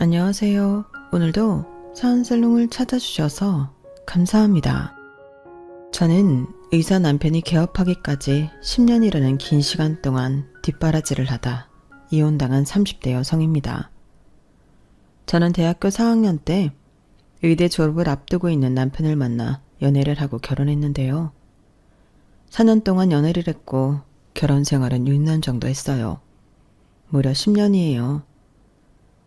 안녕하세요. 오늘도 사은살롱을 찾아주셔서 감사합니다. 저는 의사 남편이 개업하기까지 10년이라는 긴 시간 동안 뒷바라지를 하다 이혼당한 30대 여성입니다. 저는 대학교 4학년 때 의대 졸업을 앞두고 있는 남편을 만나 연애를 하고 결혼했는데요. 4년 동안 연애를 했고 결혼 생활은 6년 정도 했어요. 무려 10년이에요.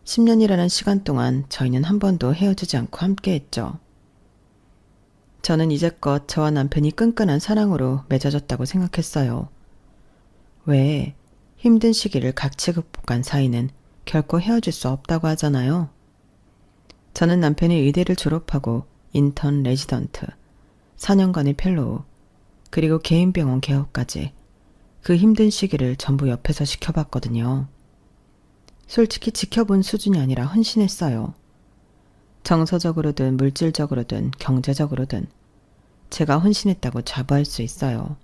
10년이라는 시간 동안 저희는 한 번도 헤어지지 않고 함께했죠. 저는 이제껏 저와 남편이 끈끈한 사랑으로 맺어졌다고 생각했어요. 왜 힘든 시기를 같이 극복한 사이는 결코 헤어질 수 없다고 하잖아요. 저는 남편이 의대를 졸업하고 인턴 레지던트, 4년간의 펠로우, 그리고 개인병원 개업까지 그 힘든 시기를 전부 옆에서 지켜봤거든요. 솔직히 지켜본 수준이 아니라 헌신했어요. 정서적으로든 물질적으로든 경제적으로든 제가 헌신했다고 자부할 수 있어요.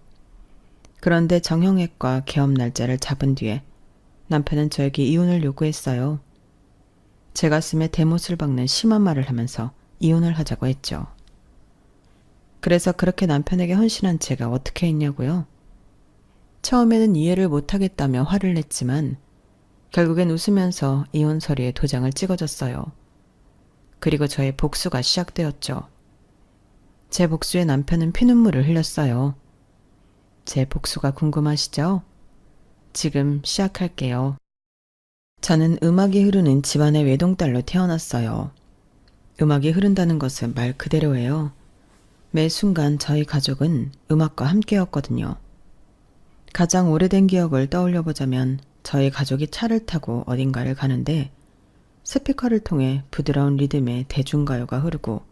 그런데 정형외과 개업 날짜를 잡은 뒤에 남편은 저에게 이혼을 요구했어요. 제 가슴에 대못을 박는 심한 말을 하면서 이혼을 하자고 했죠. 그래서 그렇게 남편에게 헌신한 제가 어떻게 했냐고요? 처음에는 이해를 못하겠다며 화를 냈지만 결국엔 웃으면서 이혼 서류에 도장을 찍어줬어요. 그리고 저의 복수가 시작되었죠. 제 복수에 남편은 피눈물을 흘렸어요. 제 복수가 궁금하시죠? 지금 시작할게요. 저는 음악이 흐르는 집안의 외동딸로 태어났어요. 음악이 흐른다는 것은 말 그대로예요. 매 순간 저희 가족은 음악과 함께였거든요. 가장 오래된 기억을 떠올려 보자면 저희 가족이 차를 타고 어딘가를 가는데 스피커를 통해 부드러운 리듬의 대중가요가 흐르고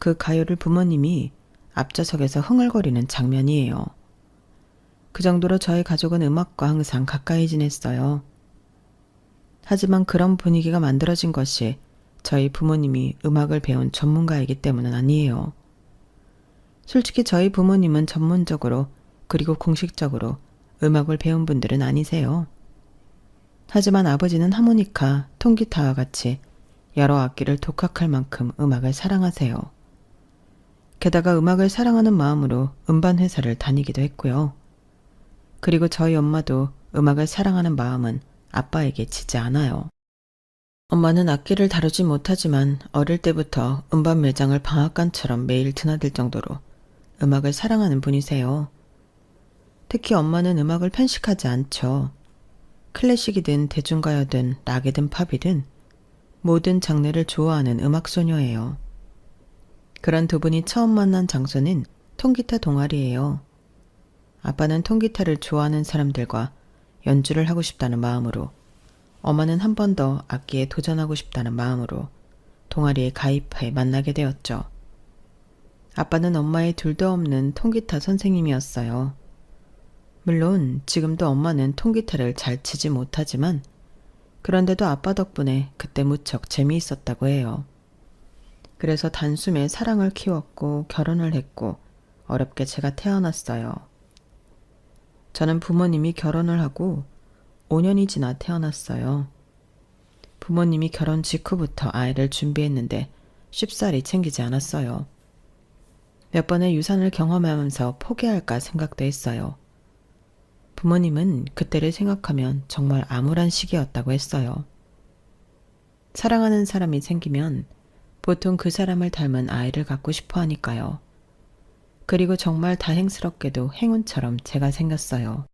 그 가요를 부모님이 앞좌석에서 흥얼거리는 장면이에요. 그 정도로 저희 가족은 음악과 항상 가까이 지냈어요. 하지만 그런 분위기가 만들어진 것이 저희 부모님이 음악을 배운 전문가이기 때문은 아니에요. 솔직히 저희 부모님은 전문적으로 그리고 공식적으로 음악을 배운 분들은 아니세요. 하지만 아버지는 하모니카, 통기타와 같이 여러 악기를 독학할 만큼 음악을 사랑하세요. 게다가 음악을 사랑하는 마음으로 음반회사를 다니기도 했고요. 그리고 저희 엄마도 음악을 사랑하는 마음은 아빠에게 지지 않아요. 엄마는 악기를 다루지 못하지만 어릴 때부터 음반 매장을 방앗간처럼 매일 드나들 정도로 음악을 사랑하는 분이세요. 특히 엄마는 음악을 편식하지 않죠. 클래식이든 대중가요든 락이든 팝이든 모든 장르를 좋아하는 음악소녀예요. 그런 두 분이 처음 만난 장소는 통기타 동아리예요. 아빠는 통기타를 좋아하는 사람들과 연주를 하고 싶다는 마음으로, 엄마는 한 번 더 악기에 도전하고 싶다는 마음으로 동아리에 가입해 만나게 되었죠. 아빠는 엄마의 둘도 없는 통기타 선생님이었어요. 물론 지금도 엄마는 통기타를 잘 치지 못하지만 그런데도 아빠 덕분에 그때 무척 재미있었다고 해요. 그래서 단숨에 사랑을 키웠고 결혼을 했고 어렵게 제가 태어났어요. 저는 부모님이 결혼을 하고 5년이 지나 태어났어요. 부모님이 결혼 직후부터 아이를 준비했는데 쉽사리 챙기지 않았어요. 몇 번의 유산을 경험하면서 포기할까 생각도 했어요. 부모님은 그때를 생각하면 정말 암울한 시기였다고 했어요. 사랑하는 사람이 생기면 보통 그 사람을 닮은 아이를 갖고 싶어 하니까요. 그리고 정말 다행스럽게도 행운처럼 제가 생겼어요.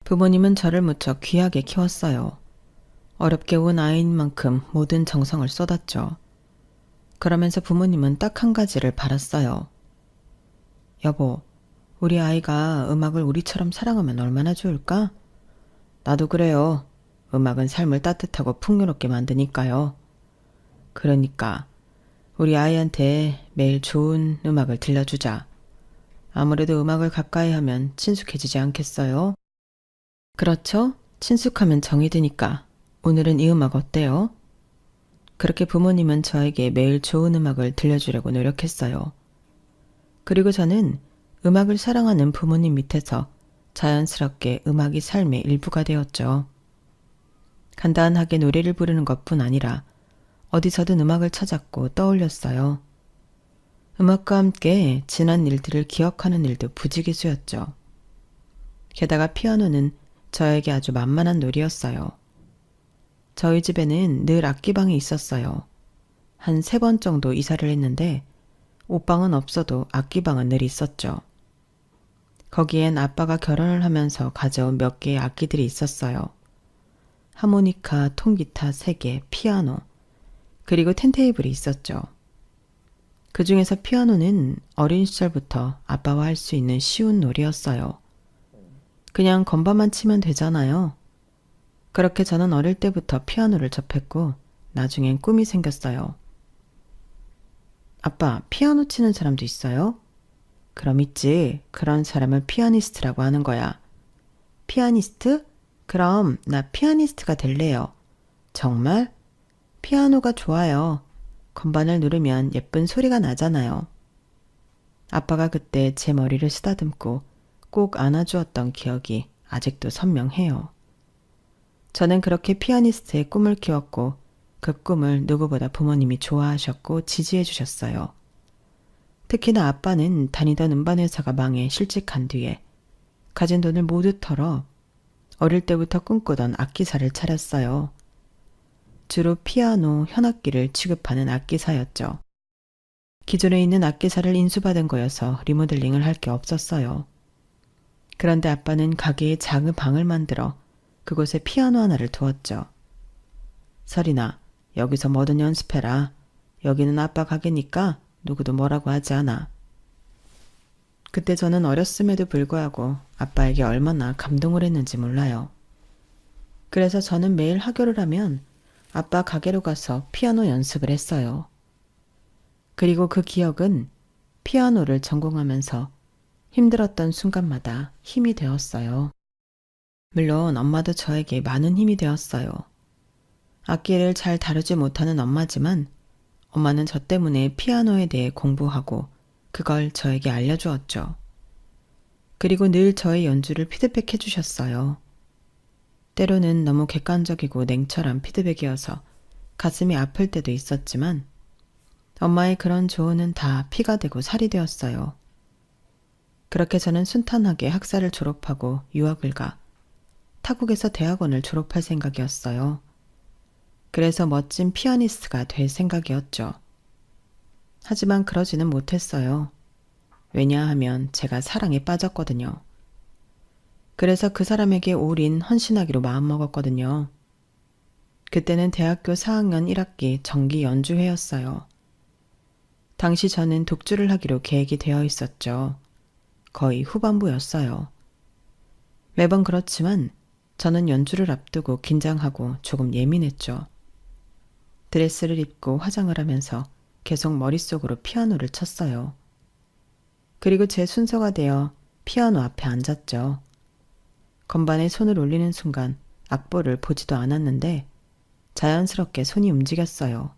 부모님은 저를 무척 귀하게 키웠어요. 어렵게 온 아이인 만큼 모든 정성을 쏟았죠. 그러면서 부모님은 딱 한 가지를 바랐어요. 여보, 우리 아이가 음악을 우리처럼 사랑하면 얼마나 좋을까? 나도 그래요. 음악은 삶을 따뜻하고 풍요롭게 만드니까요. 그러니까 우리 아이한테 매일 좋은 음악을 들려주자. 아무래도 음악을 가까이 하면 친숙해지지 않겠어요? 그렇죠? 친숙하면 정이 드니까. 오늘은 이 음악 어때요? 그렇게 부모님은 저에게 매일 좋은 음악을 들려주려고 노력했어요. 그리고 저는 음악을 사랑하는 부모님 밑에서 자연스럽게 음악이 삶의 일부가 되었죠. 간단하게 노래를 부르는 것뿐 아니라 어디서든 음악을 찾았고 떠올렸어요. 음악과 함께 지난 일들을 기억하는 일도 부지기수였죠. 게다가 피아노는 저에게 아주 만만한 놀이였어요. 저희 집에는 늘 악기방이 있었어요. 한 3번 정도 이사를 했는데 옷방은 없어도 악기방은 늘 있었죠. 거기엔 아빠가 결혼을 하면서 가져온 몇 개의 악기들이 있었어요. 하모니카, 통기타 3개, 피아노, 그리고 텐테이블이 있었죠. 그 중에서 피아노는 어린 시절부터 아빠와 할 수 있는 쉬운 놀이였어요. 그냥 건반만 치면 되잖아요. 그렇게 저는 어릴 때부터 피아노를 접했고 나중엔 꿈이 생겼어요. 아빠, 피아노 치는 사람도 있어요? 그럼 있지. 그런 사람을 피아니스트라고 하는 거야. 피아니스트? 그럼 나 피아니스트가 될래요. 정말? 피아노가 좋아요. 건반을 누르면 예쁜 소리가 나잖아요. 아빠가 그때 제 머리를 쓰다듬고 꼭 안아주었던 기억이 아직도 선명해요. 저는 그렇게 피아니스트의 꿈을 키웠고 그 꿈을 누구보다 부모님이 좋아하셨고 지지해 주셨어요. 특히나 아빠는 다니던 음반회사가 망해 실직한 뒤에 가진 돈을 모두 털어 어릴 때부터 꿈꾸던 악기사를 차렸어요. 주로 피아노, 현악기를 취급하는 악기사였죠. 기존에 있는 악기사를 인수받은 거여서 리모델링을 할 게 없었어요. 그런데 아빠는 가게에 작은 방을 만들어 그곳에 피아노 하나를 두었죠. 설이나, 여기서 뭐든 연습해라. 여기는 아빠 가게니까 누구도 뭐라고 하지 않아. 그때 저는 어렸음에도 불구하고 아빠에게 얼마나 감동을 했는지 몰라요. 그래서 저는 매일 하교를 하면 아빠 가게로 가서 피아노 연습을 했어요. 그리고 그 기억은 피아노를 전공하면서 힘들었던 순간마다 힘이 되었어요. 물론 엄마도 저에게 많은 힘이 되었어요. 악기를 잘 다루지 못하는 엄마지만 엄마는 저 때문에 피아노에 대해 공부하고 그걸 저에게 알려주었죠. 그리고 늘 저의 연주를 피드백해 주셨어요. 때로는 너무 객관적이고 냉철한 피드백이어서 가슴이 아플 때도 있었지만 엄마의 그런 조언은 다 피가 되고 살이 되었어요. 그렇게 저는 순탄하게 학사를 졸업하고 유학을 가 타국에서 대학원을 졸업할 생각이었어요. 그래서 멋진 피아니스트가 될 생각이었죠. 하지만 그러지는 못했어요. 왜냐하면 제가 사랑에 빠졌거든요. 그래서 그 사람에게 올인 헌신하기로 마음먹었거든요. 그때는 대학교 4학년 1학기 정기 연주회였어요. 당시 저는 독주를 하기로 계획이 되어 있었죠. 거의 후반부였어요. 매번 그렇지만 저는 연주를 앞두고 긴장하고 조금 예민했죠. 드레스를 입고 화장을 하면서 계속 머릿속으로 피아노를 쳤어요. 그리고 제 순서가 되어 피아노 앞에 앉았죠. 건반에 손을 올리는 순간 악보를 보지도 않았는데 자연스럽게 손이 움직였어요.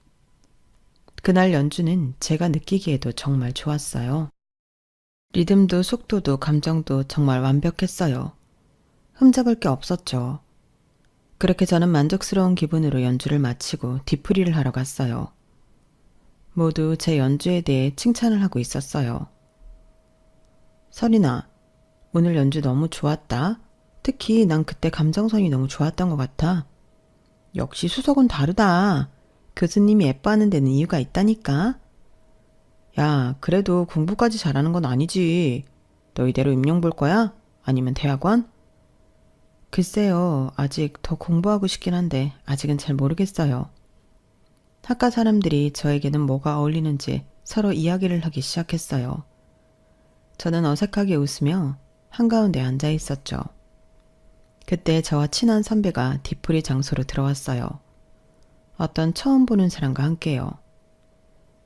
그날 연주는 제가 느끼기에도 정말 좋았어요. 리듬도 속도도 감정도 정말 완벽했어요. 흠잡을 게 없었죠. 그렇게 저는 만족스러운 기분으로 연주를 마치고 뒤풀이를 하러 갔어요. 모두 제 연주에 대해 칭찬을 하고 있었어요. 설이나, 오늘 연주 너무 좋았다. 특히 난 그때 감정선이 너무 좋았던 것 같아. 역시 수석은 다르다. 교수님이 예뻐하는 데는 이유가 있다니까. 야, 그래도 공부까지 잘하는 건 아니지. 너 이대로 임용 볼 거야? 아니면 대학원? 글쎄요, 아직 더 공부하고 싶긴 한데 아직은 잘 모르겠어요. 학과 사람들이 저에게는 뭐가 어울리는지 서로 이야기를 하기 시작했어요. 저는 어색하게 웃으며 한가운데 앉아 있었죠. 그때 저와 친한 선배가 뒤풀이 장소로 들어왔어요. 어떤 처음 보는 사람과 함께요.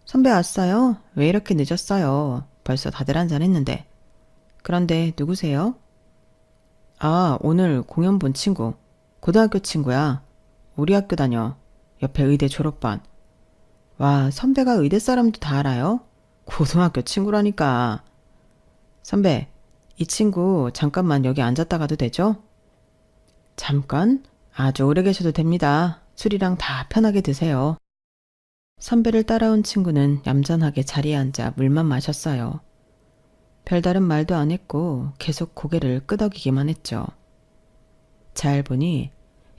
선배 왔어요? 왜 이렇게 늦었어요? 벌써 다들 한잔했는데. 그런데 누구세요? 아, 오늘 공연 본 친구. 고등학교 친구야. 우리 학교 다녀. 옆에 의대 졸업반. 와, 선배가 의대 사람도 다 알아요? 고등학교 친구라니까. 선배, 이 친구 잠깐만 여기 앉았다 가도 되죠? 잠깐? 아주 오래 계셔도 됩니다. 술이랑 다 편하게 드세요. 선배를 따라온 친구는 얌전하게 자리에 앉아 물만 마셨어요. 별다른 말도 안 했고 계속 고개를 끄덕이기만 했죠. 잘 보니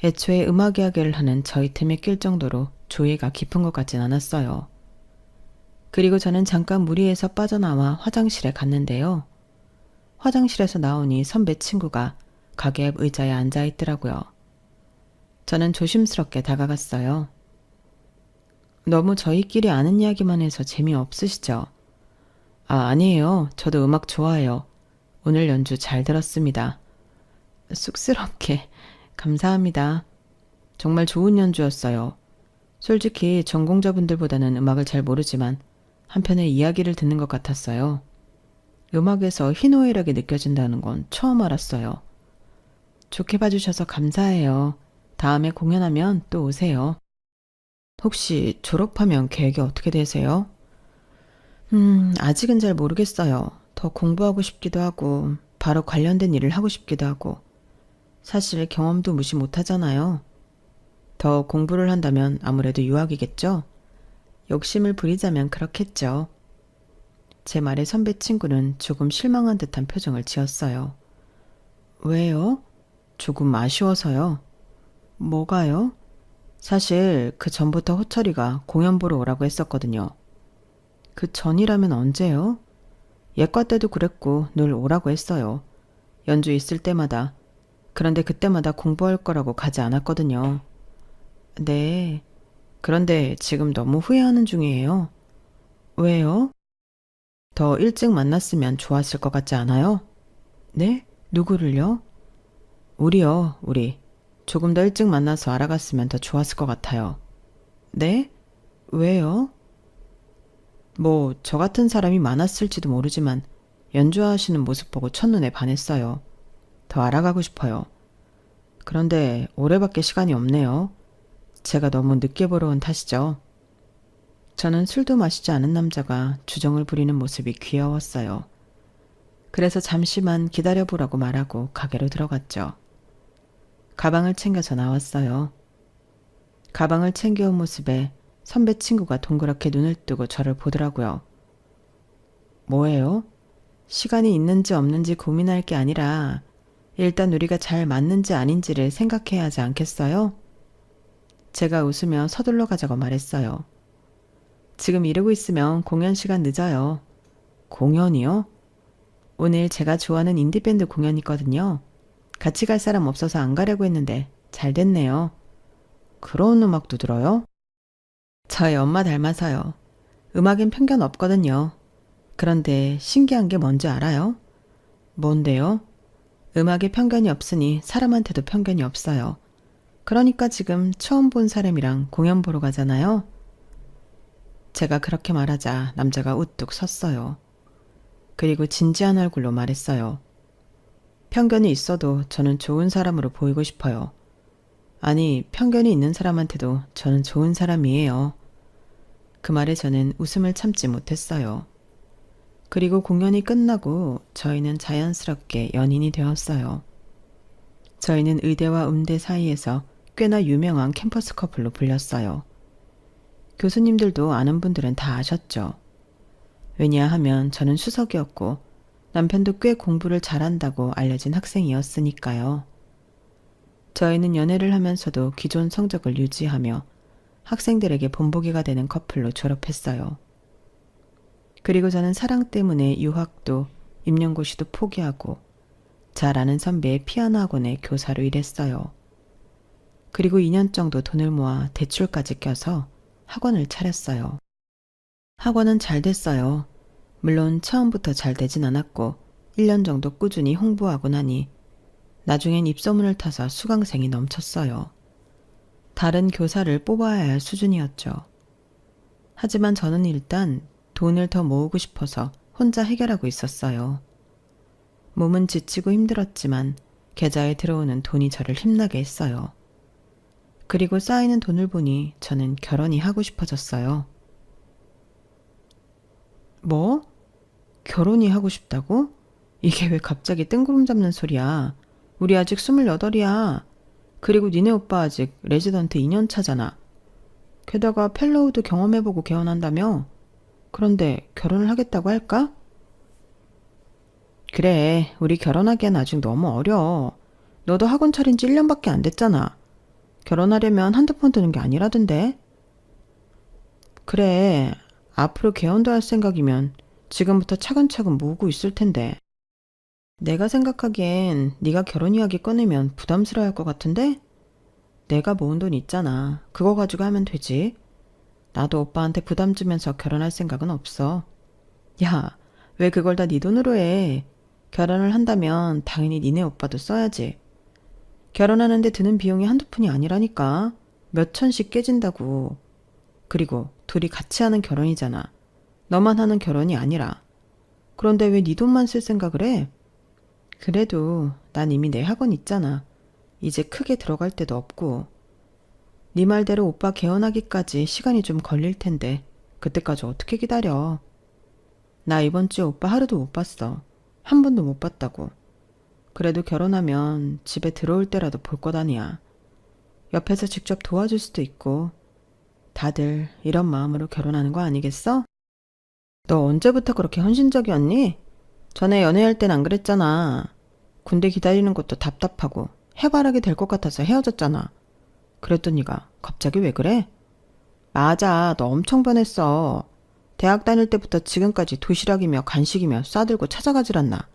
애초에 음악 이야기를 하는 저희 틈에 낄 정도로 조예가 깊은 것 같진 않았어요. 그리고 저는 잠깐 무리해서 빠져나와 화장실에 갔는데요. 화장실에서 나오니 선배 친구가 가게 앞 의자에 앉아 있더라고요. 저는 조심스럽게 다가갔어요. 너무 저희끼리 아는 이야기만 해서 재미없으시죠? 아니에요. 저도 음악 좋아해요. 오늘 연주 잘 들었습니다. 쑥스럽게 감사합니다. 정말 좋은 연주였어요. 솔직히 전공자분들보다는 음악을 잘 모르지만 한편의 이야기를 듣는 것 같았어요. 음악에서 희노애락이 느껴진다는 건 처음 알았어요. 좋게 봐주셔서 감사해요. 다음에 공연하면 또 오세요. 혹시 졸업하면 계획이 어떻게 되세요? 아직은 잘 모르겠어요. 더 공부하고 싶기도 하고, 바로 관련된 일을 하고 싶기도 하고, 사실 경험도 무시 못하잖아요. 더 공부를 한다면 아무래도 유학이겠죠? 욕심을 부리자면 그렇겠죠. 제 말에 선배 친구는 조금 실망한 듯한 표정을 지었어요. 왜요? 조금 아쉬워서요. 뭐가요? 사실 그 전부터 호철이가 공연 보러 오라고 했었거든요. 그 전이라면 언제요? 예과 때도 그랬고 늘 오라고 했어요. 연주 있을 때마다. 그런데 그때마다 공부할 거라고 가지 않았거든요. 네. 그런데 지금 너무 후회하는 중이에요. 왜요? 더 일찍 만났으면 좋았을 것 같지 않아요? 네? 누구를요? 우리요, 우리. 조금 더 일찍 만나서 알아갔으면 더 좋았을 것 같아요. 네? 왜요? 뭐, 저 같은 사람이 많았을지도 모르지만 연주하시는 모습 보고 첫눈에 반했어요. 더 알아가고 싶어요. 그런데 올해밖에 시간이 없네요. 제가 너무 늦게 보러 온 탓이죠. 저는 술도 마시지 않은 남자가 주정을 부리는 모습이 귀여웠어요. 그래서 잠시만 기다려보라고 말하고 가게로 들어갔죠. 가방을 챙겨서 나왔어요. 가방을 챙겨온 모습에 선배 친구가 동그랗게 눈을 뜨고 저를 보더라고요. 뭐예요? 시간이 있는지 없는지 고민할 게 아니라 일단 우리가 잘 맞는지 아닌지를 생각해야 하지 않겠어요? 제가 웃으며 서둘러 가자고 말했어요. 지금 이러고 있으면 공연 시간 늦어요. 공연이요? 오늘 제가 좋아하는 인디밴드 공연이거든요. 같이 갈 사람 없어서 안 가려고 했는데 잘 됐네요. 그런 음악도 들어요? 저희 엄마 닮아서요. 음악엔 편견 없거든요. 그런데 신기한 게 뭔지 알아요? 뭔데요? 음악에 편견이 없으니 사람한테도 편견이 없어요. 그러니까 지금 처음 본 사람이랑 공연 보러 가잖아요. 제가 그렇게 말하자 남자가 우뚝 섰어요. 그리고 진지한 얼굴로 말했어요. 편견이 있어도 저는 좋은 사람으로 보이고 싶어요. 아니, 편견이 있는 사람한테도 저는 좋은 사람이에요. 그 말에 저는 웃음을 참지 못했어요. 그리고 공연이 끝나고 저희는 자연스럽게 연인이 되었어요. 저희는 의대와 음대 사이에서 꽤나 유명한 캠퍼스 커플로 불렸어요. 교수님들도 아는 분들은 다 아셨죠. 왜냐하면 저는 수석이었고 남편도 꽤 공부를 잘한다고 알려진 학생이었으니까요. 저희는 연애를 하면서도 기존 성적을 유지하며 학생들에게 본보기가 되는 커플로 졸업했어요. 그리고 저는 사랑 때문에 유학도 임용고시도 포기하고 잘 아는 선배의 피아노 학원에 교사로 일했어요. 그리고 2년 정도 돈을 모아 대출까지 껴서 학원을 차렸어요. 학원은 잘 됐어요. 물론 처음부터 잘 되진 않았고 1년 정도 꾸준히 홍보하고 나니 나중엔 입소문을 타서 수강생이 넘쳤어요. 다른 교사를 뽑아야 할 수준이었죠. 하지만 저는 일단 돈을 더 모으고 싶어서 혼자 해결하고 있었어요. 몸은 지치고 힘들었지만 계좌에 들어오는 돈이 저를 힘나게 했어요. 그리고 쌓이는 돈을 보니 저는 결혼이 하고 싶어졌어요. 뭐? 결혼이 하고 싶다고? 이게 왜 갑자기 뜬구름 잡는 소리야? 우리 아직 28이야. 그리고 니네 오빠 아직 레지던트 2년 차잖아. 게다가 펠로우도 경험해보고 개헌한다며? 그런데 결혼을 하겠다고 할까? 그래, 우리 결혼하기엔 아직 너무 어려. 너도 학원 차린 지 1년밖에 안 됐잖아. 결혼하려면 한두 푼 드는 게 아니라던데? 그래, 앞으로 개헌도 할 생각이면 지금부터 차근차근 모으고 있을 텐데. 내가 생각하기엔 네가 결혼 이야기 꺼내면 부담스러워할 것 같은데? 내가 모은 돈 있잖아. 그거 가지고 하면 되지. 나도 오빠한테 부담 주면서 결혼할 생각은 없어. 야, 왜 그걸 다 네 돈으로 해? 결혼을 한다면 당연히 니네 오빠도 써야지. 결혼하는데 드는 비용이 한두 푼이 아니라니까. 몇 천씩 깨진다고. 그리고 둘이 같이 하는 결혼이잖아. 너만 하는 결혼이 아니라. 그런데 왜 네 돈만 쓸 생각을 해? 그래도 난 이미 내 학원 있잖아. 이제 크게 들어갈 데도 없고. 네 말대로 오빠 개원하기까지 시간이 좀 걸릴 텐데 그때까지 어떻게 기다려. 나 이번 주에 오빠 하루도 못 봤어. 한 번도 못 봤다고. 그래도 결혼하면 집에 들어올 때라도 볼 것 아니야. 옆에서 직접 도와줄 수도 있고. 다들 이런 마음으로 결혼하는 거 아니겠어? 너 언제부터 그렇게 헌신적이었니? 전에 연애할 땐 안 그랬잖아. 군대 기다리는 것도 답답하고 해바라기 될 것 같아서 헤어졌잖아. 그랬더니 가 갑자기 왜 그래? 맞아, 너 엄청 변했어. 대학 다닐 때부터 지금까지 도시락이며 간식이며 싸들고 찾아가질 않나.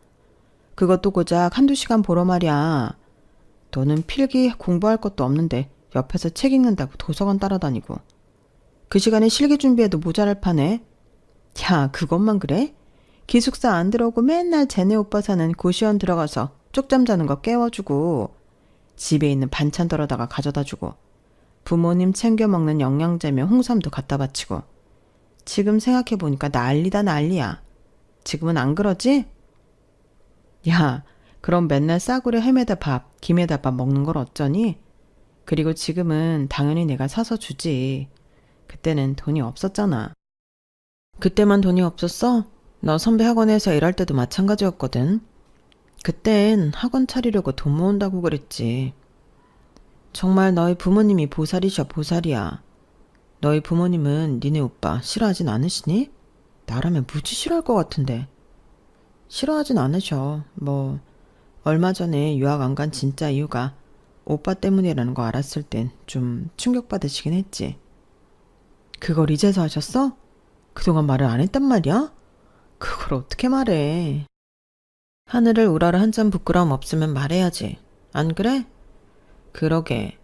그것도 고작 한두 시간 보러 말이야. 너는 필기 공부할 것도 없는데 옆에서 책 읽는다고 도서관 따라다니고. 그 시간에 실기 준비해도 모자랄 판에. 야, 그것만 그래? 기숙사 안 들어오고 맨날 쟤네 오빠 사는 고시원 들어가서 쪽잠 자는 거 깨워주고, 집에 있는 반찬 덜어다가 가져다 주고, 부모님 챙겨 먹는 영양제며 홍삼도 갖다 바치고. 지금 생각해보니까 난리다 난리야. 지금은 안 그러지? 야, 그럼 맨날 싸구려 햄에다 밥, 김에다 밥 먹는 걸 어쩌니? 그리고 지금은 당연히 내가 사서 주지. 그때는 돈이 없었잖아. 그때만 돈이 없었어? 너 선배 학원에서 일할 때도 마찬가지였거든. 그땐 학원 차리려고 돈 모은다고 그랬지. 정말 너희 부모님이 보살이셔, 보살이야. 너희 부모님은 니네 오빠 싫어하진 않으시니? 나라면 무지 싫어할 것 같은데. 싫어하진 않으셔. 뭐 얼마 전에 유학 안 간 진짜 이유가 오빠 때문이라는 거 알았을 땐 좀 충격받으시긴 했지. 그걸 이제서 하셨어? 그동안 말을 안 했단 말이야? 그걸 어떻게 말해. 하늘을 우러러 한 점 부끄러움 없으면 말해야지. 안 그래? 그러게.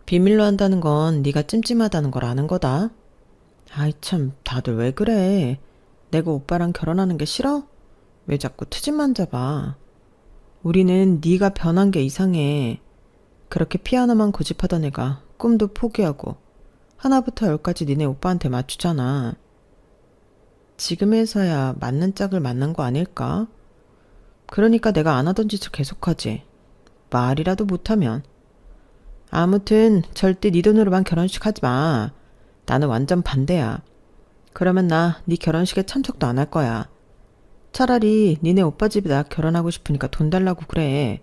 비밀로 한다는 건 네가 찜찜하다는 걸 아는 거다. 아이 참, 다들 왜 그래. 내가 오빠랑 결혼하는 게 싫어? 왜 자꾸 트집만 잡아. 우리는 네가 변한 게 이상해. 그렇게 피아노만 고집하던 애가 꿈도 포기하고 하나부터 열까지 니네 오빠한테 맞추잖아. 지금에서야 맞는 짝을 만난 거 아닐까? 그러니까 내가 안 하던 짓을 계속하지. 말이라도 못하면. 아무튼 절대 네 돈으로만 결혼식 하지 마. 나는 완전 반대야. 그러면 나 네 결혼식에 참석도 안 할 거야. 차라리 니네 오빠 집에다 결혼하고 싶으니까 돈 달라고 그래.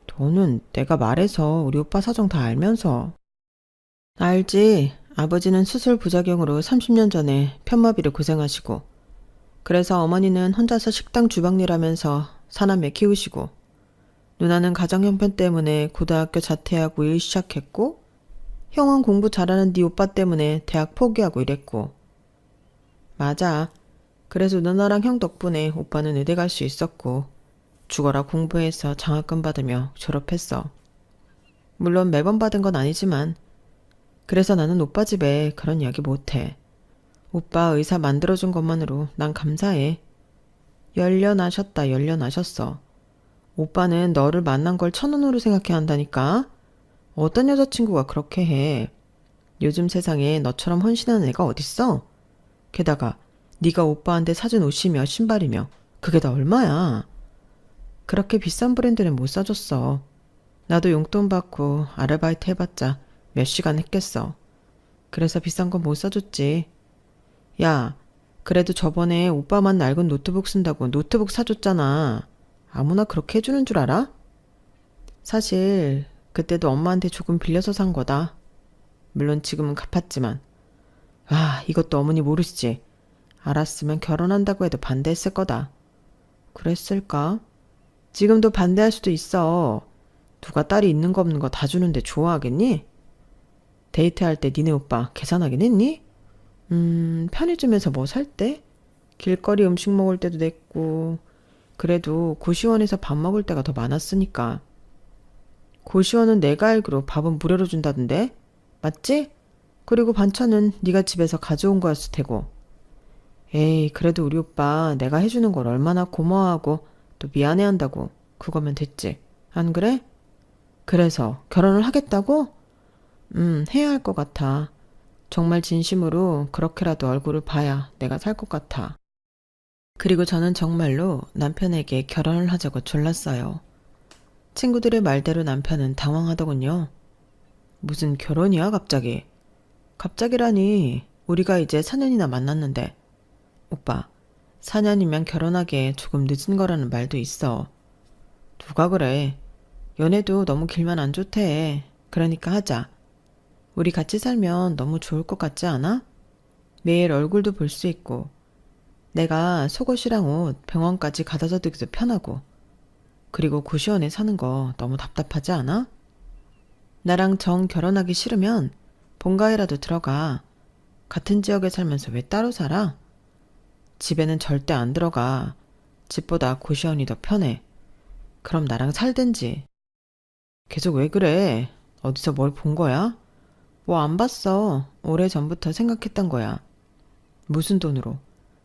돈은 내가 말해서 우리 오빠 사정 다 알면서. 알지. 아버지는 수술 부작용으로 30년 전에 편마비로 고생하시고, 그래서 어머니는 혼자서 식당 주방일 하면서 사남매 키우시고, 누나는 가정 형편 때문에 고등학교 자퇴하고 일 시작했고, 형은 공부 잘하는 네 오빠 때문에 대학 포기하고 이랬고. 맞아. 그래서 누나랑 형 덕분에 오빠는 의대 갈 수 있었고, 죽어라 공부해서 장학금 받으며 졸업했어. 물론 매번 받은 건 아니지만. 그래서 나는 오빠 집에 그런 이야기 못해. 오빠 의사 만들어준 것만으로 난 감사해. 열려나셨다 열려나셨어. 오빠는 너를 만난 걸 천운으로 생각해 한다니까. 어떤 여자친구가 그렇게 해. 요즘 세상에 너처럼 헌신하는 애가 어딨어? 게다가 네가 오빠한테 사준 옷이며 신발이며 그게 다 얼마야. 그렇게 비싼 브랜드는 못 사줬어. 나도 용돈 받고 아르바이트 해봤자 몇 시간 했겠어. 그래서 비싼 건 못 사줬지. 야, 그래도 저번에 오빠만 낡은 노트북 쓴다고 노트북 사줬잖아. 아무나 그렇게 해주는 줄 알아? 사실 그때도 엄마한테 조금 빌려서 산 거다. 물론 지금은 갚았지만 아, 이것도 어머니 모르시지? 알았으면 결혼한다고 해도 반대했을 거다. 그랬을까? 지금도 반대할 수도 있어. 누가 딸이 있는 거 없는 거 다 주는데 좋아하겠니? 데이트할 때 니네 오빠 계산하긴 했니? 편의점에서 뭐 살 때? 길거리 음식 먹을 때도 냈고, 그래도 고시원에서 밥 먹을 때가 더 많았으니까. 고시원은 내가 알기로 밥은 무료로 준다던데? 맞지? 그리고 반찬은 네가 집에서 가져온 거였을 테고. 에이, 그래도 우리 오빠 내가 해주는 걸 얼마나 고마워하고 또 미안해한다고. 그거면 됐지. 안 그래? 그래서 결혼을 하겠다고? 해야 할 것 같아. 정말 진심으로 그렇게라도 얼굴을 봐야 내가 살 것 같아. 그리고 저는 정말로 남편에게 결혼을 하자고 졸랐어요. 친구들의 말대로 남편은 당황하더군요. 무슨 결혼이야, 갑자기? 갑자기라니, 우리가 이제 4년이나 만났는데. 오빠, 4년이면 결혼하기에 조금 늦은 거라는 말도 있어. 누가 그래? 연애도 너무 길면 안 좋대. 그러니까 하자. 우리 같이 살면 너무 좋을 것 같지 않아? 매일 얼굴도 볼 수 있고, 내가 속옷이랑 옷 병원까지 가져다 주기도 편하고, 그리고 고시원에 사는 거 너무 답답하지 않아? 나랑 정 결혼하기 싫으면 본가에라도 들어가. 같은 지역에 살면서 왜 따로 살아? 집에는 절대 안 들어가. 집보다 고시원이 더 편해. 그럼 나랑 살든지. 계속 왜 그래? 어디서 뭘 본 거야? 뭐 안 봤어. 오래전부터 생각했던 거야. 무슨 돈으로?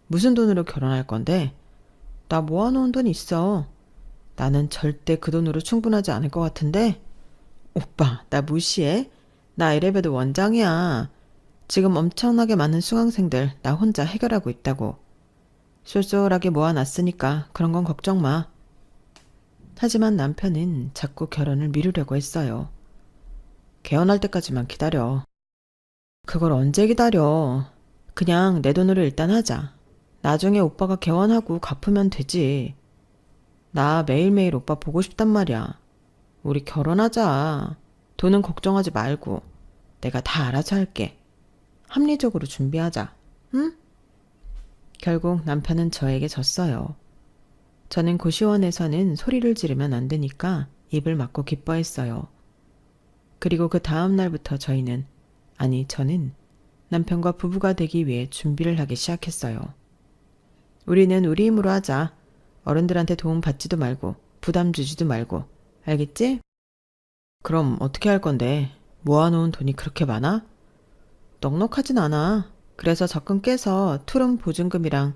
무슨 돈으로 결혼할 건데? 나 모아놓은 돈 있어. 나는 절대 그 돈으로 충분하지 않을 것 같은데? 오빠, 나 무시해? 나 이래봬도 원장이야. 지금 엄청나게 많은 수강생들 나 혼자 해결하고 있다고. 쏠쏠하게 모아놨으니까 그런 건 걱정 마. 하지만 남편은 자꾸 결혼을 미루려고 했어요. 개헌할 때까지만 기다려. 그걸 언제 기다려. 그냥 내 돈으로 일단 하자. 나중에 오빠가 개원하고 갚으면 되지. 나 매일매일 오빠 보고 싶단 말이야. 우리 결혼하자. 돈은 걱정하지 말고 내가 다 알아서 할게. 합리적으로 준비하자. 응? 결국 남편은 저에게 졌어요. 저는 고시원에서는 소리를 지르면 안 되니까 입을 막고 기뻐했어요. 그리고 그 다음 날부터 저는 남편과 부부가 되기 위해 준비를 하기 시작했어요. 우리는 우리 힘으로 하자. 어른들한테 도움 받지도 말고 부담 주지도 말고. 알겠지? 그럼 어떻게 할 건데? 모아놓은 돈이 그렇게 많아? 넉넉하진 않아. 그래서 적금 깨서 투룸 보증금이랑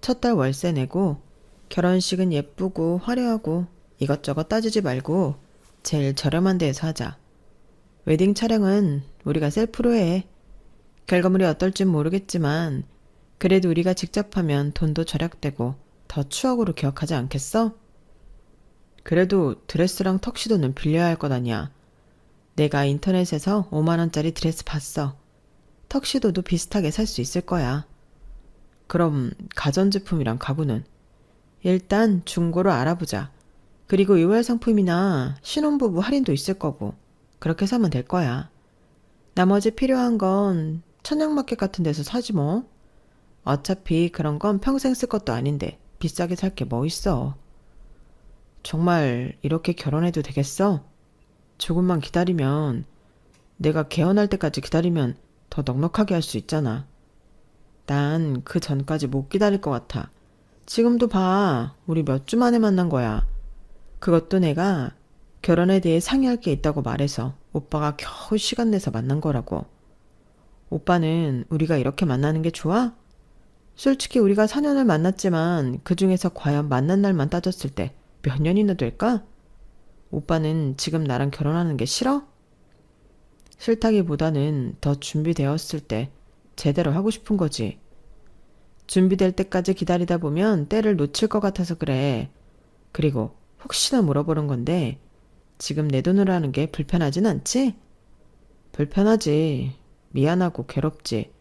첫 달 월세 내고 결혼식은 예쁘고 화려하고 이것저것 따지지 말고 제일 저렴한 데에서 하자. 웨딩 촬영은 우리가 셀프로 해. 결과물이 어떨진 모르겠지만 그래도 우리가 직접 하면 돈도 절약되고 더 추억으로 기억하지 않겠어? 그래도 드레스랑 턱시도는 빌려야 할 것 아니야. 내가 인터넷에서 5만 원짜리 드레스 봤어. 턱시도도 비슷하게 살 수 있을 거야. 그럼 가전제품이랑 가구는? 일단 중고로 알아보자. 그리고 6월 상품이나 신혼부부 할인도 있을 거고 그렇게 사면 될 거야. 나머지 필요한 건 천양마켓 같은 데서 사지 뭐. 어차피 그런 건 평생 쓸 것도 아닌데 비싸게 살 게 뭐 있어. 정말 이렇게 결혼해도 되겠어? 조금만 기다리면, 내가 개헌할 때까지 기다리면 더 넉넉하게 할 수 있잖아. 난 그 전까지 못 기다릴 것 같아. 지금도 봐. 우리 몇 주 만에 만난 거야. 그것도 내가 결혼에 대해 상의할 게 있다고 말해서 오빠가 겨우 시간 내서 만난 거라고. 오빠는 우리가 이렇게 만나는 게 좋아? 솔직히 우리가 4년을 만났지만 그 중에서 과연 만난 날만 따졌을 때 몇 년이나 될까? 오빠는 지금 나랑 결혼하는 게 싫어? 싫다기보다는 더 준비되었을 때 제대로 하고 싶은 거지. 준비될 때까지 기다리다 보면 때를 놓칠 것 같아서 그래. 그리고 혹시나 물어보는 건데 지금 내 돈으로 하는 게 불편하진 않지? 불편하지. 미안하고 괴롭지.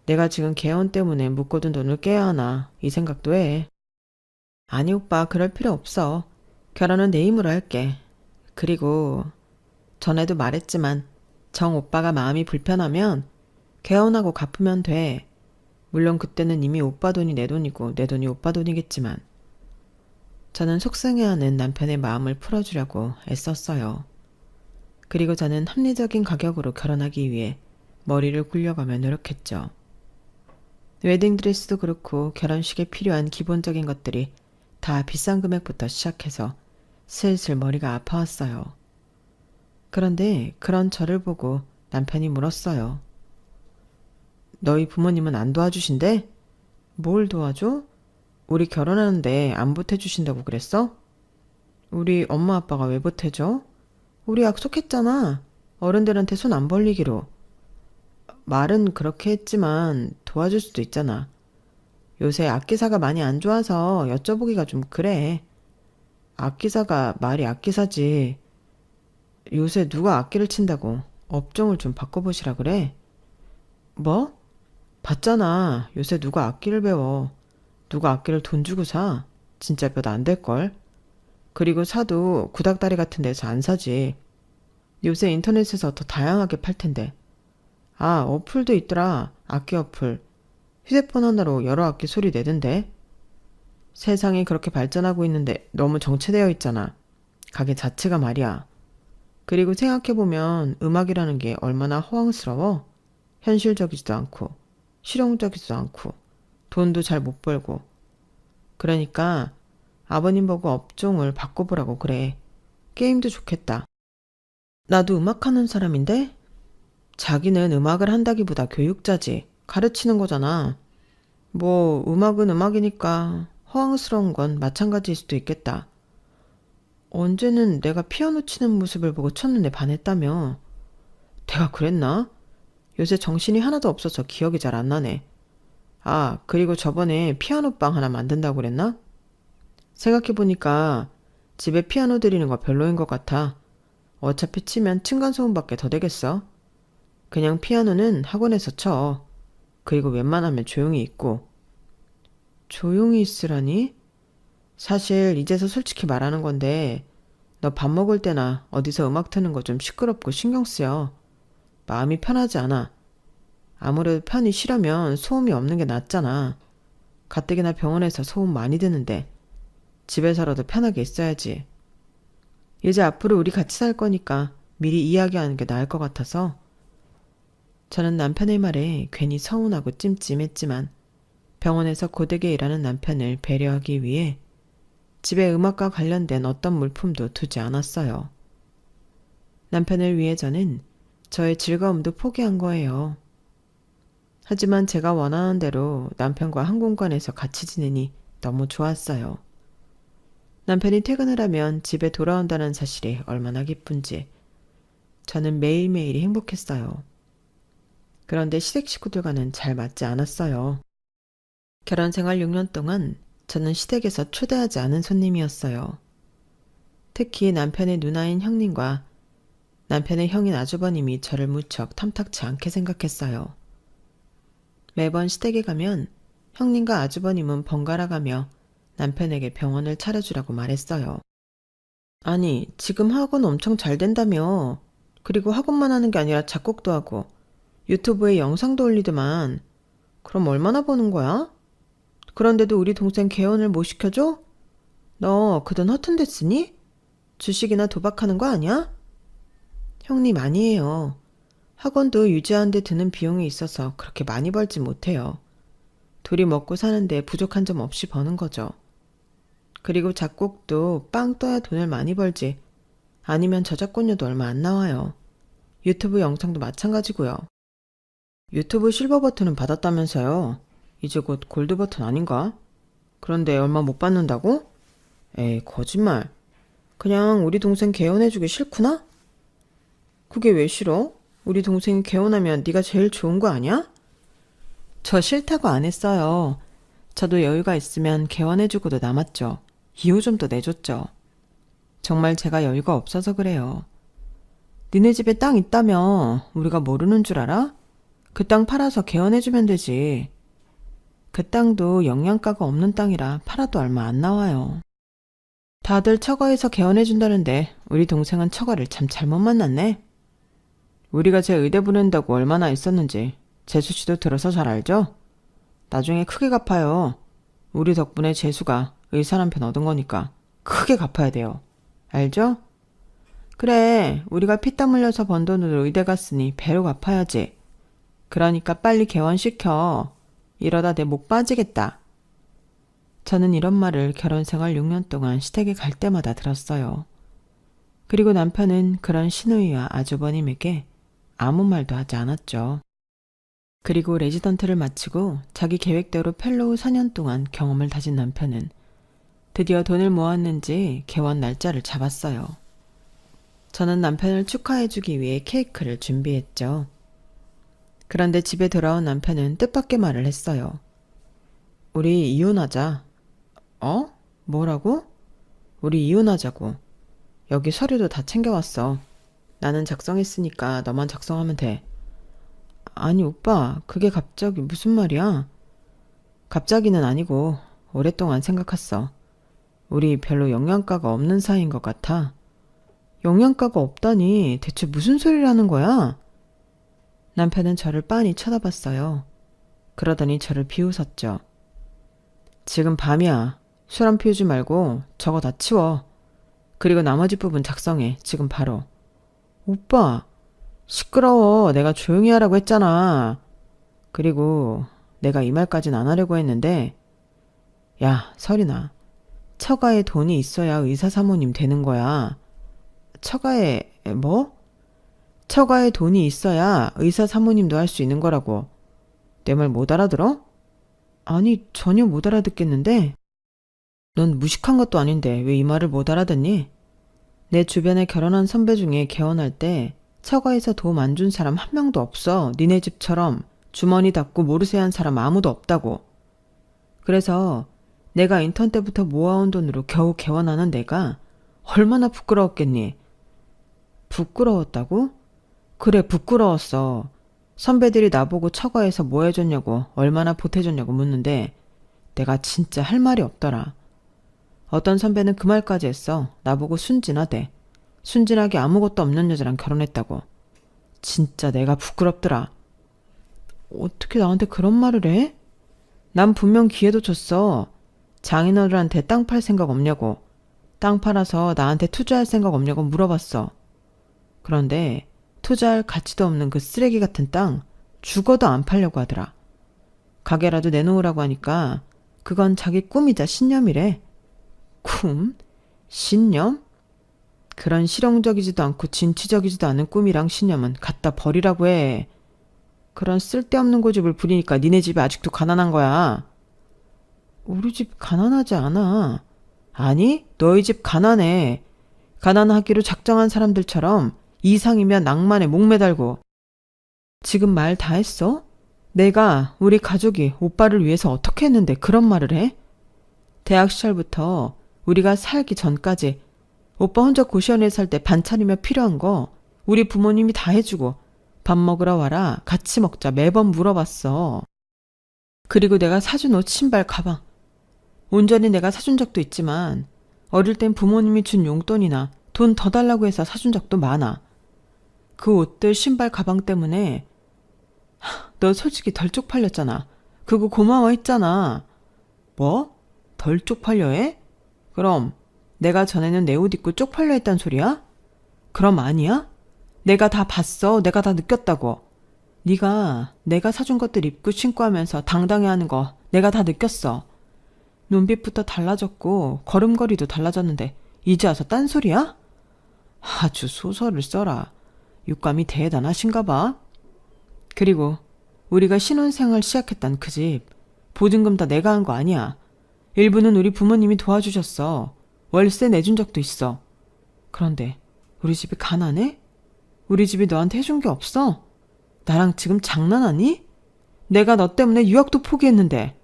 내가 지금 개헌 때문에 묶어둔 돈을 깨야 하나 이 생각도 해. 아니 오빠 그럴 필요 없어. 결혼은 내 힘으로 할게. 그리고 전에도 말했지만 정 오빠가 마음이 불편하면 개헌하고 갚으면 돼. 물론 그때는 이미 오빠 돈이 내 돈이고 내 돈이 오빠 돈이겠지만. 저는 속상해하는 남편의 마음을 풀어주려고 애썼어요. 그리고 저는 합리적인 가격으로 결혼하기 위해 머리를 굴려가며 노력했죠. 웨딩드레스도 그렇고 결혼식에 필요한 기본적인 것들이 다 비싼 금액부터 시작해서 슬슬 머리가 아파왔어요. 그런데 그런 저를 보고 남편이 물었어요. 너희 부모님은 안 도와주신대? 뭘 도와줘? 우리 결혼하는데 안 보태주신다고 그랬어? 우리 엄마 아빠가 왜 보태줘? 우리 약속했잖아. 어른들한테 손 안 벌리기로. 말은 그렇게 했지만 도와줄 수도 있잖아. 요새 악기사가 많이 안 좋아서 여쭤보기가 좀 그래. 악기사가 말이 악기사지. 요새 누가 악기를 친다고 업종을 좀 바꿔보시라 그래. 뭐? 봤잖아. 요새 누가 악기를 배워. 누가 악기를 돈 주고 사. 진짜 몇 안 될걸. 그리고 사도 구닥다리 같은 데서 안 사지. 요새 인터넷에서 더 다양하게 팔 텐데. 아, 어플도 있더라. 악기 어플. 휴대폰 하나로 여러 악기 소리 내던데. 세상이 그렇게 발전하고 있는데 너무 정체되어 있잖아. 가게 자체가 말이야. 그리고 생각해보면 음악이라는 게 얼마나 허황스러워. 현실적이지도 않고 실용적이지도 않고 돈도 잘 못 벌고. 그러니까 아버님 보고 업종을 바꿔보라고 그래. 게임도 좋겠다. 나도 음악하는 사람인데? 자기는 음악을 한다기보다 교육자지. 가르치는 거잖아. 뭐 음악은 음악이니까 허황스러운 건 마찬가지일 수도 있겠다. 언제는 내가 피아노 치는 모습을 보고 첫눈에 반했다며. 내가 그랬나? 요새 정신이 하나도 없어서 기억이 잘 안 나네. 아, 그리고 저번에 피아노방 하나 만든다고 그랬나? 생각해보니까 집에 피아노 들이는 거 별로인 것 같아. 어차피 치면 층간소음밖에 더 되겠어. 그냥 피아노는 학원에서 쳐. 그리고 웬만하면 조용히 있고. 조용히 있으라니? 사실 이제서 솔직히 말하는 건데 너 밥 먹을 때나 어디서 음악 트는 거 좀 시끄럽고 신경 쓰여. 마음이 편하지 않아. 아무래도 편히 쉬려면 소음이 없는 게 낫잖아. 가뜩이나 병원에서 소음 많이 드는데 집에서라도 편하게 있어야지. 이제 앞으로 우리 같이 살 거니까 미리 이야기하는 게 나을 것 같아서. 저는 남편의 말에 괜히 서운하고 찜찜했지만 병원에서 고되게 일하는 남편을 배려하기 위해 집에 음악과 관련된 어떤 물품도 두지 않았어요. 남편을 위해 저는 저의 즐거움도 포기한 거예요. 하지만 제가 원하는 대로 남편과 한 공간에서 같이 지내니 너무 좋았어요. 남편이 퇴근을 하면 집에 돌아온다는 사실이 얼마나 기쁜지 저는 매일매일이 행복했어요. 그런데 시댁 식구들과는 잘 맞지 않았어요. 결혼 생활 6년 동안 저는 시댁에서 초대하지 않은 손님이었어요. 특히 남편의 누나인 형님과 남편의 형인 아주버님이 저를 무척 탐탁치 않게 생각했어요. 매번 시댁에 가면 형님과 아주버님은 번갈아 가며 남편에게 병원을 차려주라고 말했어요. 아니, 지금 학원 엄청 잘 된다며. 그리고 학원만 하는 게 아니라 작곡도 하고 유튜브에 영상도 올리더만. 그럼 얼마나 버는 거야? 그런데도 우리 동생 개헌을 못 시켜줘? 너 그 돈 허튼 데 쓰니? 주식이나 도박하는 거 아니야? 형님 아니에요. 학원도 유지하는 데 드는 비용이 있어서 그렇게 많이 벌지 못해요. 둘이 먹고 사는데 부족한 점 없이 버는 거죠. 그리고 작곡도 빵 떠야 돈을 많이 벌지. 아니면 저작권료도 얼마 안 나와요. 유튜브 영상도 마찬가지고요. 유튜브 실버 버튼은 받았다면서요. 이제 곧 골드 버튼 아닌가? 그런데 얼마 못 받는다고? 에이, 거짓말. 그냥 우리 동생 개헌해주기 싫구나? 그게 왜 싫어? 우리 동생이 개헌하면 네가 제일 좋은 거 아니야? 저 싫다고 안 했어요. 저도 여유가 있으면 개헌해주고도 남았죠. 2호점도 내줬죠. 정말 제가 여유가 없어서 그래요. 니네 집에 땅 있다며 우리가 모르는 줄 알아? 그 땅 팔아서 개헌해주면 되지. 그 땅도 영양가가 없는 땅이라 팔아도 얼마 안 나와요. 다들 처가에서 개헌해준다는데 우리 동생은 처가를 참 잘못 만났네. 우리가 제 의대 보낸다고 얼마나 있었는지 재수씨도 들어서 잘 알죠? 나중에 크게 갚아요. 우리 덕분에 재수가 의사 남편 얻은 거니까 크게 갚아야 돼요. 알죠? 그래, 우리가 피땀 흘려서 번 돈으로 의대 갔으니 배로 갚아야지. 그러니까 빨리 개원시켜. 이러다 내 목 빠지겠다. 저는 이런 말을 결혼 생활 6년 동안 시댁에 갈 때마다 들었어요. 그리고 남편은 그런 시누이와 아주버님에게 아무 말도 하지 않았죠. 그리고 레지던트를 마치고 자기 계획대로 펠로우 4년 동안 경험을 다진 남편은 드디어 돈을 모았는지 개원 날짜를 잡았어요. 저는 남편을 축하해주기 위해 케이크를 준비했죠. 그런데 집에 돌아온 남편은 뜻밖의 말을 했어요. 우리 이혼하자. 어? 뭐라고? 우리 이혼하자고. 여기 서류도 다 챙겨왔어. 나는 작성했으니까 너만 작성하면 돼. 아니 오빠, 그게 갑자기 무슨 말이야? 갑자기는 아니고 오랫동안 생각했어. 우리 별로 영양가가 없는 사이인 것 같아. 영양가가 없다니 대체 무슨 소리라는 거야? 남편은 저를 빤히 쳐다봤어요. 그러더니 저를 비웃었죠. 지금 밤이야. 술 안 피우지 말고 저거 다 치워. 그리고 나머지 부분 작성해. 지금 바로. 오빠, 시끄러워. 내가 조용히 하라고 했잖아. 그리고 내가 이 말까진 안 하려고 했는데 야, 설이나. 처가에 돈이 있어야 의사 사모님 되는 거야. 처가에 뭐? 처가에 돈이 있어야 의사 사모님도 할 수 있는 거라고. 내 말 못 알아들어? 아니, 전혀 못 알아듣겠는데? 넌 무식한 것도 아닌데 왜 이 말을 못 알아듣니? 내 주변에 결혼한 선배 중에 개원할 때 처가에서 도움 안 준 사람 한 명도 없어. 니네 집처럼 주머니 닫고 모르쇠한 사람 아무도 없다고. 그래서 내가 인턴 때부터 모아온 돈으로 겨우 개원하는 내가 얼마나 부끄러웠겠니? 부끄러웠다고? 그래, 부끄러웠어. 선배들이 나보고 처가에서 뭐 해줬냐고, 얼마나 보태줬냐고 묻는데 내가 진짜 할 말이 없더라. 어떤 선배는 그 말까지 했어. 나보고 순진하대. 순진하게 아무것도 없는 여자랑 결혼했다고. 진짜 내가 부끄럽더라. 어떻게 나한테 그런 말을 해? 난 분명 기회도 줬어. 장인어른한테 땅 팔 생각 없냐고. 땅 팔아서 나한테 투자할 생각 없냐고 물어봤어. 그런데 투자할 가치도 없는 그 쓰레기 같은 땅 죽어도 안 팔려고 하더라. 가게라도 내놓으라고 하니까 그건 자기 꿈이자 신념이래. 꿈? 신념? 그런 실용적이지도 않고 진취적이지도 않은 꿈이랑 신념은 갖다 버리라고 해. 그런 쓸데없는 고집을 부리니까 니네 집이 아직도 가난한 거야. 우리 집 가난하지 않아. 아니, 너희 집 가난해. 가난하기로 작정한 사람들처럼 이상이면 낭만에 목매달고. 지금 말 다 했어? 내가 우리 가족이 오빠를 위해서 어떻게 했는데 그런 말을 해? 대학 시절부터 우리가 살기 전까지 오빠 혼자 고시원에 살 때 반찬이며 필요한 거 우리 부모님이 다 해주고 밥 먹으러 와라 같이 먹자 매번 물어봤어. 그리고 내가 사준 옷, 신발, 가방 온전히 내가 사준 적도 있지만 어릴 땐 부모님이 준 용돈이나 돈 더 달라고 해서 사준 적도 많아. 그 옷들, 신발, 가방 때문에 너 솔직히 덜 쪽팔렸잖아. 그거 고마워했잖아. 뭐? 덜 쪽팔려 해? 그럼 내가 전에는 내 옷 입고 쪽팔려 했단 소리야? 그럼 아니야? 내가 다 봤어. 내가 다 느꼈다고. 네가 내가 사준 것들 입고 신고 하면서 당당해하는 거 내가 다 느꼈어. 눈빛부터 달라졌고 걸음걸이도 달라졌는데 이제 와서 딴소리야? 아주 소설을 써라. 육감이 대단하신가 봐. 그리고 우리가 신혼생활 시작했단 그 집 보증금 다 내가 한 거 아니야. 일부는 우리 부모님이 도와주셨어. 월세 내준 적도 있어. 그런데 우리 집이 가난해? 우리 집이 너한테 해준 게 없어? 나랑 지금 장난하니? 내가 너 때문에 유학도 포기했는데.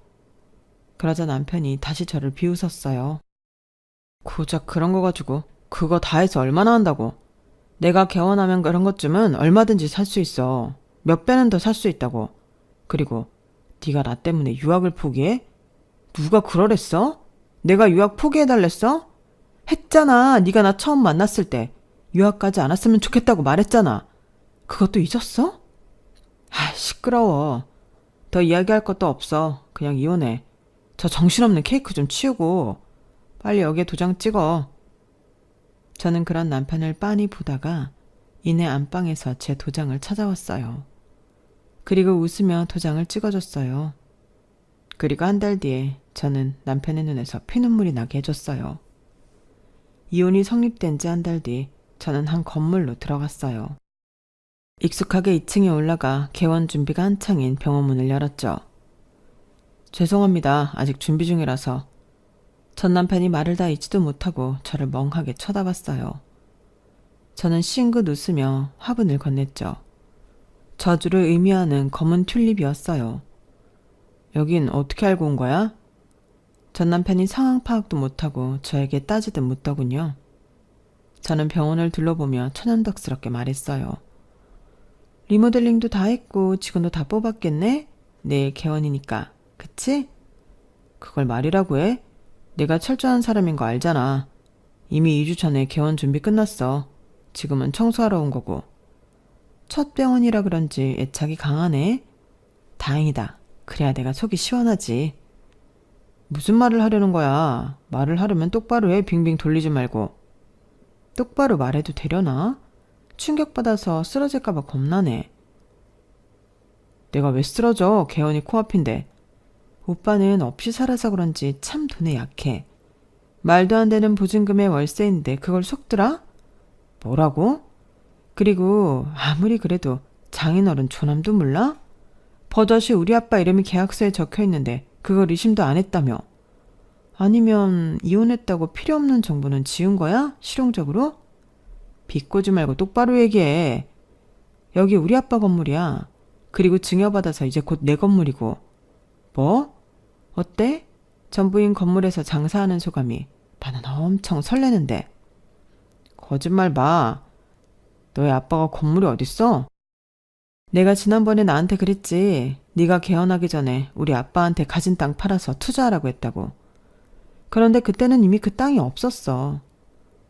그러자 남편이 다시 저를 비웃었어요. 고작 그런 거 가지고 그거 다 해서 얼마나 한다고. 내가 개원하면 그런 것쯤은 얼마든지 살 수 있어. 몇 배는 더 살 수 있다고. 그리고 네가 나 때문에 유학을 포기해? 누가 그러랬어? 내가 유학 포기해달랬어? 했잖아. 네가 나 처음 만났을 때 유학 가지 않았으면 좋겠다고 말했잖아. 그것도 잊었어? 아, 시끄러워. 더 이야기할 것도 없어. 그냥 이혼해. 저 정신없는 케이크 좀 치우고 빨리 여기에 도장 찍어. 저는 그런 남편을 빤히 보다가 이내 안방에서 제 도장을 찾아왔어요. 그리고 웃으며 도장을 찍어줬어요. 그리고 한 달 뒤에 저는 남편의 눈에서 피눈물이 나게 해줬어요. 이혼이 성립된 지 한 달 뒤 저는 한 건물로 들어갔어요. 익숙하게 2층에 올라가 개원 준비가 한창인 병원 문을 열었죠. 죄송합니다. 아직 준비 중이라서. 전 남편이 말을 다 잊지도 못하고 저를 멍하게 쳐다봤어요. 저는 싱긋 웃으며 화분을 건넸죠. 저주를 의미하는 검은 튤립이었어요. 여긴 어떻게 알고 온 거야? 전 남편이 상황 파악도 못하고 저에게 따지듯 묻더군요. 저는 병원을 둘러보며 천연덕스럽게 말했어요. 리모델링도 다 했고 직원도 다 뽑았겠네? 내일 개원이니까. 그치? 그걸 말이라고 해? 내가 철저한 사람인 거 알잖아. 이미 2주 전에 개원 준비 끝났어. 지금은 청소하러 온 거고. 첫 병원이라 그런지 애착이 강하네. 다행이다. 그래야 내가 속이 시원하지. 무슨 말을 하려는 거야? 말을 하려면 똑바로 해. 빙빙 돌리지 말고. 똑바로 말해도 되려나? 충격받아서 쓰러질까봐 겁나네. 내가 왜 쓰러져? 개원이 코앞인데. 오빠는 없이 살아서 그런지 참 돈에 약해. 말도 안 되는 보증금의 월세인데 그걸 속더라? 뭐라고? 그리고 아무리 그래도 장인어른 조남도 몰라? 버젓이 우리 아빠 이름이 계약서에 적혀있는데 그걸 의심도 안 했다며. 아니면 이혼했다고 필요없는 정보는 지운 거야? 실용적으로? 비꼬지 말고 똑바로 얘기해. 여기 우리 아빠 건물이야. 그리고 증여받아서 이제 곧 내 건물이고. 뭐? 어때? 전부인 건물에서 장사하는 소감이. 나는 엄청 설레는데. 거짓말 마. 너희 아빠가 건물이 어딨어? 내가 지난번에 나한테 그랬지. 네가 개헌하기 전에 우리 아빠한테 가진 땅 팔아서 투자하라고 했다고. 그런데 그때는 이미 그 땅이 없었어.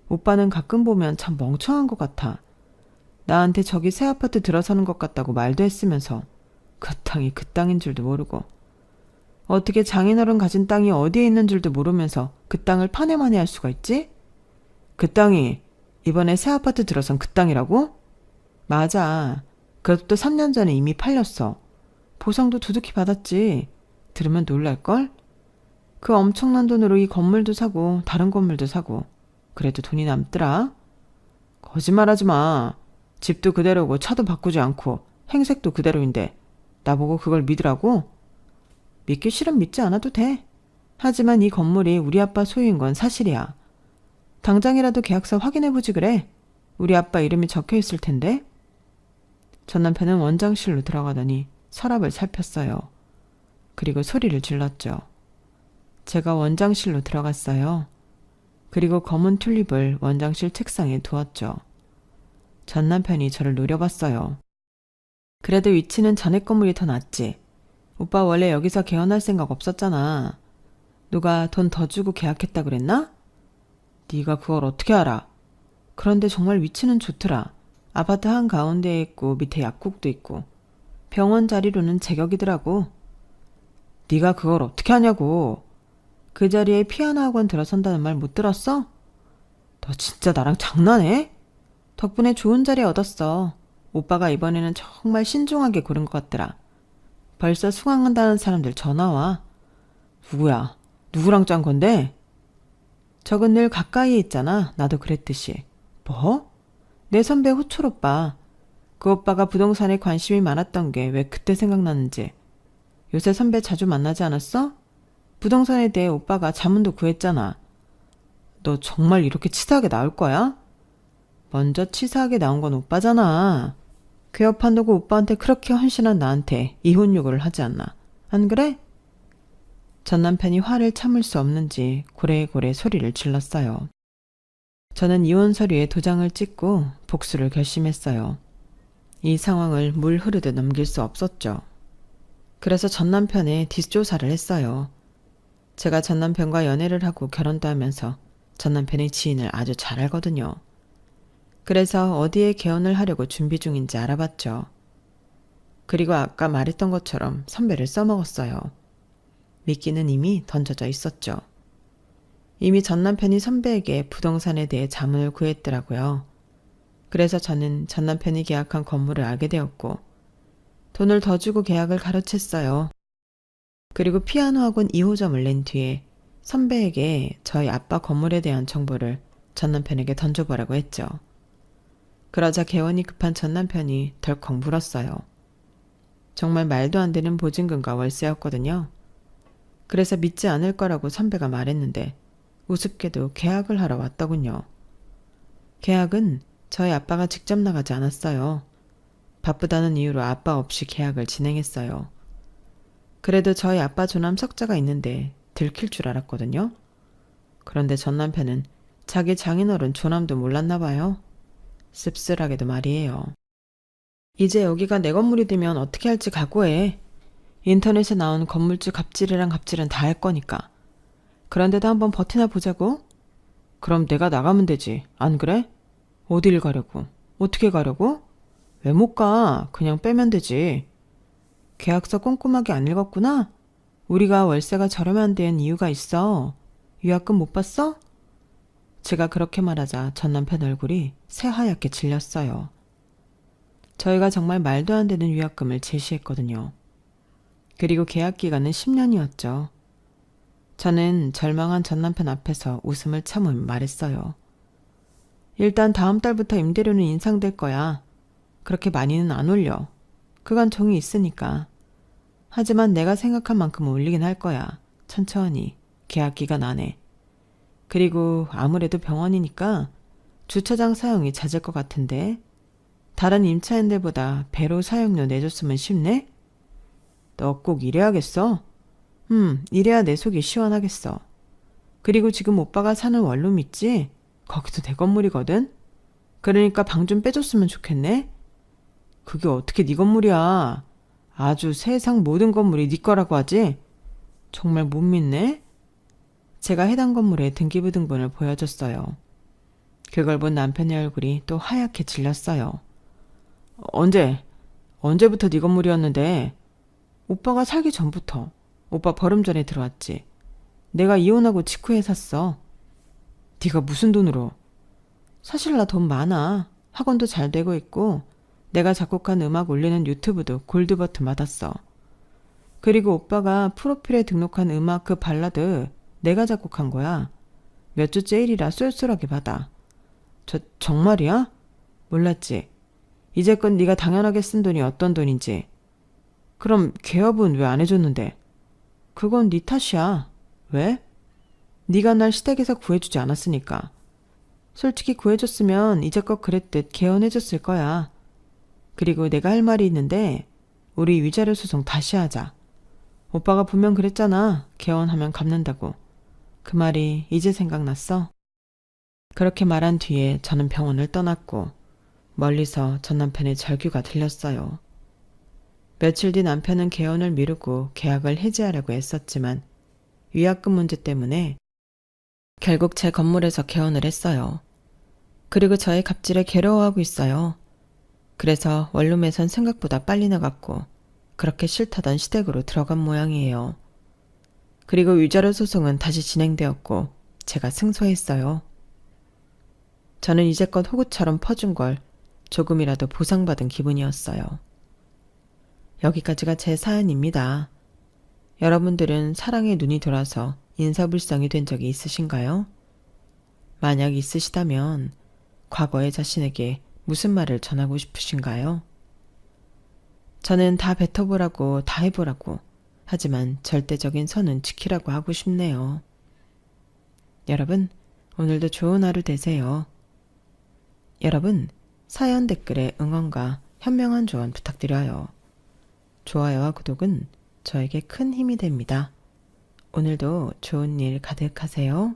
오빠는 가끔 보면 참 멍청한 것 같아. 나한테 저기 새 아파트 들어서는 것 같다고 말도 했으면서 그 땅이 그 땅인 줄도 모르고. 어떻게 장인어른 가진 땅이 어디에 있는 줄도 모르면서 그 땅을 파내마내 할 수가 있지? 그 땅이 이번에 새 아파트 들어선 그 땅이라고? 맞아. 그것도 3년 전에 이미 팔렸어. 보상도 두둑히 받았지. 들으면 놀랄걸? 그 엄청난 돈으로 이 건물도 사고 다른 건물도 사고. 그래도 돈이 남더라. 거짓말하지 마. 집도 그대로고 차도 바꾸지 않고 행색도 그대로인데 나보고 그걸 믿으라고? 믿기 싫으면 믿지 않아도 돼. 하지만 이 건물이 우리 아빠 소유인 건 사실이야. 당장이라도 계약서 확인해보지 그래. 우리 아빠 이름이 적혀있을 텐데. 전 남편은 원장실로 들어가더니 서랍을 살폈어요. 그리고 소리를 질렀죠. 제가 원장실로 들어갔어요. 그리고 검은 튤립을 원장실 책상에 두었죠. 전 남편이 저를 노려봤어요. 그래도 위치는 전에 건물이 더 낫지. 오빠 원래 여기서 개헌할 생각 없었잖아. 누가 돈 더 주고 계약했다 그랬나? 네가 그걸 어떻게 알아? 그런데 정말 위치는 좋더라. 아파트 한가운데에 있고 밑에 약국도 있고 병원 자리로는 제격이더라고. 네가 그걸 어떻게 하냐고. 그 자리에 피아노 학원 들어선다는 말 못 들었어? 너 진짜 나랑 장난해? 덕분에 좋은 자리 얻었어. 오빠가 이번에는 정말 신중하게 고른 것 같더라. 벌써 수강한다는 사람들 전화와. 누구야? 누구랑 짠 건데? 저건 늘 가까이에 있잖아. 나도 그랬듯이. 뭐? 내 선배 호철 오빠. 그 오빠가 부동산에 관심이 많았던 게 왜 그때 생각나는지. 요새 선배 자주 만나지 않았어? 부동산에 대해 오빠가 자문도 구했잖아. 너 정말 이렇게 치사하게 나올 거야? 먼저 치사하게 나온 건 오빠잖아. 괴업한다고 오빠한테 그렇게 헌신한 나한테 이혼 요구를 하지 않나. 안 그래? 전 남편이 화를 참을 수 없는지 고래고래 소리를 질렀어요. 저는 이혼 서류에 도장을 찍고 복수를 결심했어요. 이 상황을 물 흐르듯 넘길 수 없었죠. 그래서 전 남편의 뒷조사를 했어요. 제가 전 남편과 연애를 하고 결혼도 하면서 전 남편의 지인을 아주 잘 알거든요. 그래서 어디에 개헌을 하려고 준비 중인지 알아봤죠. 그리고 아까 말했던 것처럼 선배를 써먹었어요. 미끼는 이미 던져져 있었죠. 이미 전 남편이 선배에게 부동산에 대해 자문을 구했더라고요. 그래서 저는 전 남편이 계약한 건물을 알게 되었고 돈을 더 주고 계약을 가로챘어요. 그리고 피아노 학원 2호점을 낸 뒤에 선배에게 저희 아빠 건물에 대한 정보를 전 남편에게 던져보라고 했죠. 그러자 개원이 급한 전 남편이 덜컥 물었어요. 정말 말도 안 되는 보증금과 월세였거든요. 그래서 믿지 않을 거라고 선배가 말했는데 우습게도 계약을 하러 왔더군요. 계약은 저희 아빠가 직접 나가지 않았어요. 바쁘다는 이유로 아빠 없이 계약을 진행했어요. 그래도 저희 아빠 조남 석자가 있는데 들킬 줄 알았거든요. 그런데 전 남편은 자기 장인어른 조남도 몰랐나 봐요. 씁쓸하게도 말이에요. 이제 여기가 내 건물이 되면 어떻게 할지 각오해. 인터넷에 나온 건물주 갑질이랑 갑질은 다 할 거니까. 그런데도 한번 버티나 보자고? 그럼 내가 나가면 되지. 안 그래? 어딜 가려고? 어떻게 가려고? 왜 못 가? 그냥 빼면 되지. 계약서 꼼꼼하게 안 읽었구나? 우리가 월세가 저렴한 데엔 이유가 있어. 위약금 못 봤어? 제가 그렇게 말하자 전 남편 얼굴이 새하얗게 질렸어요. 저희가 정말 말도 안 되는 위약금을 제시했거든요. 그리고 계약 기간은 10년이었죠. 저는 절망한 전 남편 앞에서 웃음을 참으며 말했어요. 일단 다음 달부터 임대료는 인상될 거야. 그렇게 많이는 안 올려. 그간 종이 있으니까. 하지만 내가 생각한 만큼 올리긴 할 거야. 천천히. 계약 기간 안에. 그리고 아무래도 병원이니까 주차장 사용이 잦을 것 같은데 다른 임차인들보다 배로 사용료 내줬으면 쉽네? 너 꼭 이래야겠어? 이래야 내 속이 시원하겠어. 그리고 지금 오빠가 사는 원룸 있지? 거기도 내 건물이거든? 그러니까 방 좀 빼줬으면 좋겠네? 그게 어떻게 네 건물이야? 아주 세상 모든 건물이 네 거라고 하지? 정말 못 믿네? 제가 해당 건물의 등기부등본을 보여줬어요. 그걸 본 남편의 얼굴이 또 하얗게 질렸어요. 언제부터 네 건물이었는데? 오빠가 살기 전부터. 오빠 버름 전에 들어왔지. 내가 이혼하고 직후에 샀어. 네가 무슨 돈으로? 사실 나 돈 많아. 학원도 잘 되고 있고 내가 작곡한 음악 올리는 유튜브도 골드 버튼 받았어. 그리고 오빠가 프로필에 등록한 음악 그 발라드 내가 작곡한 거야. 몇 주째 1이라 쏠쏠하게 받아. 정말이야? 몰랐지. 이제껏 네가 당연하게 쓴 돈이 어떤 돈인지. 그럼 개업은 왜 안 해줬는데? 그건 네 탓이야. 왜? 네가 날 시댁에서 구해주지 않았으니까. 솔직히 구해줬으면 이제껏 그랬듯 개헌해줬을 거야. 그리고 내가 할 말이 있는데 우리 위자료 소송 다시 하자. 오빠가 분명 그랬잖아. 개헌하면 갚는다고. 그 말이 이제 생각났어? 그렇게 말한 뒤에 저는 병원을 떠났고 멀리서 전 남편의 절규가 들렸어요. 며칠 뒤 남편은 개헌을 미루고 계약을 해지하려고 했었지만 위약금 문제 때문에 결국 제 건물에서 개헌을 했어요. 그리고 저의 갑질에 괴로워하고 있어요. 그래서 원룸에선 생각보다 빨리 나갔고 그렇게 싫다던 시댁으로 들어간 모양이에요. 그리고 위자료 소송은 다시 진행되었고 제가 승소했어요. 저는 이제껏 호구처럼 퍼준 걸 조금이라도 보상받은 기분이었어요. 여기까지가 제 사연입니다. 여러분들은 사랑에 눈이 돌아서 인사불성이 된 적이 있으신가요? 만약 있으시다면 과거의 자신에게 무슨 말을 전하고 싶으신가요? 저는 다 뱉어보라고 다 해보라고 하지만 절대적인 선은 지키라고 하고 싶네요. 여러분, 오늘도 좋은 하루 되세요. 여러분, 사연 댓글에 응원과 현명한 조언 부탁드려요. 좋아요와 구독은 저에게 큰 힘이 됩니다. 오늘도 좋은 일 가득하세요.